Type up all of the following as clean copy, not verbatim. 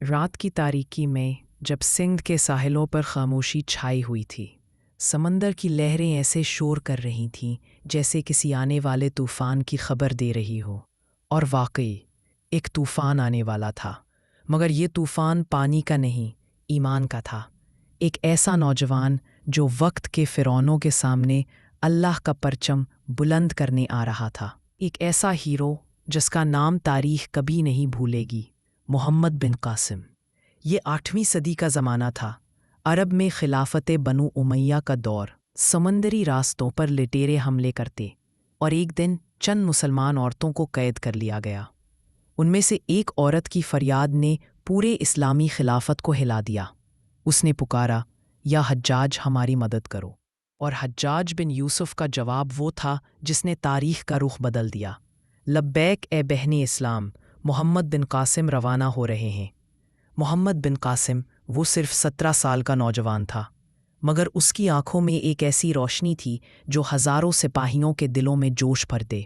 رات کی تاریکی میں جب سندھ کے ساحلوں پر خاموشی چھائی ہوئی تھی، سمندر کی لہریں ایسے شور کر رہی تھیں جیسے کسی آنے والے طوفان کی خبر دے رہی ہو۔ اور واقعی ایک طوفان آنے والا تھا، مگر یہ طوفان پانی کا نہیں، ایمان کا تھا۔ ایک ایسا نوجوان جو وقت کے فرعونوں کے سامنے اللہ کا پرچم بلند کرنے آ رہا تھا، ایک ایسا ہیرو جس کا نام تاریخ کبھی نہیں بھولے گی، محمد بن قاسم۔ یہ 8ویں صدی کا زمانہ تھا، عرب میں خلافت بنو امیہ کا دور۔ سمندری راستوں پر لٹیرے حملے کرتے، اور ایک دن چند مسلمان عورتوں کو قید کر لیا گیا۔ ان میں سے ایک عورت کی فریاد نے پورے اسلامی خلافت کو ہلا دیا۔ اس نے پکارا، یا حجاج ہماری مدد کرو۔ اور حجاج بن یوسف کا جواب وہ تھا جس نے تاریخ کا رخ بدل دیا۔ لبیک اے بہن اسلام، محمد بن قاسم روانہ ہو رہے ہیں۔ محمد بن قاسم وہ صرف 17 سال کا نوجوان تھا، مگر اس کی آنکھوں میں ایک ایسی روشنی تھی جو ہزاروں سپاہیوں کے دلوں میں جوش بھر دے۔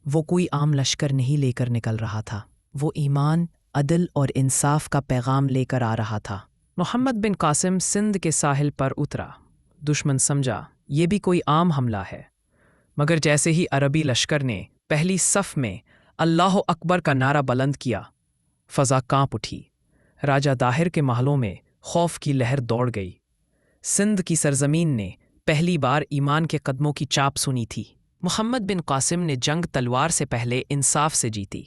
وہ کوئی عام لشکر نہیں لے کر نکل رہا تھا، وہ ایمان، عدل اور انصاف کا پیغام لے کر آ رہا تھا۔ محمد بن قاسم سندھ کے ساحل پر اترا۔ دشمن سمجھا یہ بھی کوئی عام حملہ ہے، مگر جیسے ہی عربی لشکر نے پہلی صف میں اللہ اکبر کا نعرہ بلند کیا، فضا کانپ اٹھی۔ راجہ داہر کے محلوں میں خوف کی لہر دوڑ گئی۔ سندھ کی سرزمین نے پہلی بار ایمان کے قدموں کی چاپ سنی تھی۔ محمد بن قاسم نے جنگ تلوار سے پہلے انصاف سے جیتی۔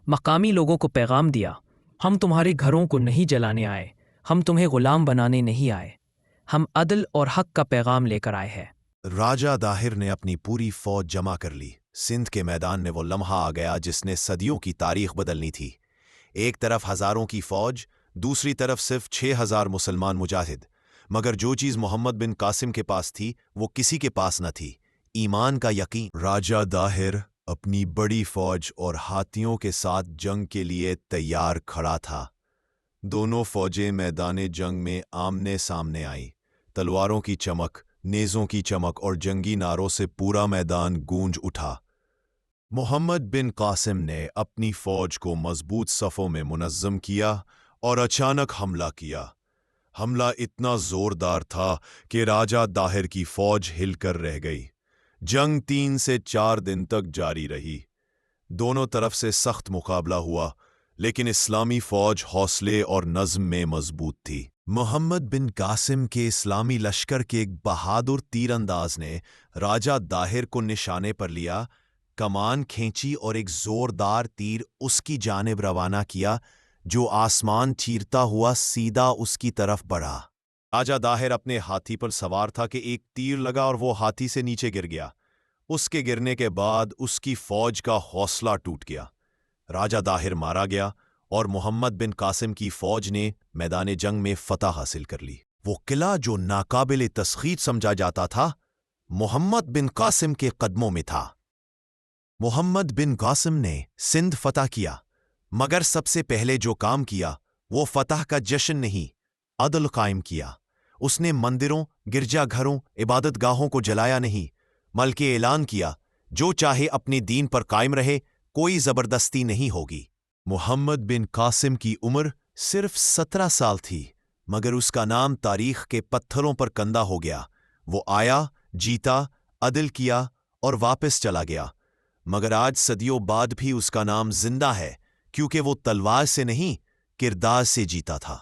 مقامی لوگوں کو پیغام دیا، ہم تمہارے گھروں کو نہیں جلانے آئے، ہم تمہیں غلام بنانے نہیں آئے، ہم عدل اور حق کا پیغام لے کر آئے ہیں۔ راجہ داہر نے اپنی پوری فوج جمع کر لی۔ سندھ کے میدان میں وہ لمحہ آ گیا جس نے صدیوں کی تاریخ بدلنی تھی۔ ایک طرف ہزاروں کی فوج، دوسری طرف صرف 6000 مسلمان مجاہد۔ مگر جو چیز محمد بن قاسم کے پاس تھی وہ کسی کے پاس نہ تھی، ایمان کا یقین۔ راجہ داہر اپنی بڑی فوج اور ہاتھیوں کے ساتھ جنگ کے لیے تیار کھڑا تھا۔ دونوں فوجیں میدان جنگ میں آمنے سامنے آئیں۔ تلواروں کی چمک، نیزوں کی چمک اور جنگی نعروں سے پورا میدان گونج اٹھا۔ محمد بن قاسم نے اپنی فوج کو مضبوط صفوں میں منظم کیا اور اچانک حملہ کیا۔ حملہ اتنا زوردار تھا کہ راجہ داہر کی فوج ہل کر رہ گئی۔ جنگ 3 سے 4 دن تک جاری رہی۔ دونوں طرف سے سخت مقابلہ ہوا، لیکن اسلامی فوج حوصلے اور نظم میں مضبوط تھی۔ محمد بن قاسم کے اسلامی لشکر کے ایک بہادر تیر انداز نے راجہ داہر کو نشانے پر لیا، کمان کھینچی اور ایک زوردار تیر اس کی جانب روانہ کیا جو آسمان چیرتا ہوا سیدھا اس کی طرف بڑھا۔ راجہ داہر اپنے ہاتھی پر سوار تھا کہ ایک تیر لگا اور وہ ہاتھی سے نیچے گر گیا۔ اس کے گرنے کے بعد اس کی فوج کا حوصلہ ٹوٹ گیا۔ راجہ داہر مارا گیا اور محمد بن قاسم کی فوج نے میدان جنگ میں فتح حاصل کر لی۔ وہ قلعہ جو ناقابل تسخیر سمجھا جاتا تھا، محمد بن قاسم کے قدموں میں تھا۔ محمد بن قاسم نے سندھ فتح کیا، مگر سب سے پہلے جو کام کیا وہ فتح کا جشن نہیں، عدل قائم کیا۔ اس نے مندروں، گرجا گھروں، عبادت گاہوں کو جلایا نہیں، بلکہ اعلان کیا، جو چاہے اپنے دین پر قائم رہے، کوئی زبردستی نہیں ہوگی۔ محمد بن قاسم کی عمر صرف 17 سال تھی، مگر اس کا نام تاریخ کے پتھروں پر کندہ ہو گیا۔ وہ آیا، جیتا، عدل کیا اور واپس چلا گیا، مگر آج صدیوں بعد بھی اس کا نام زندہ ہے، کیونکہ وہ تلوار سے نہیں، کردار سے جیتا تھا۔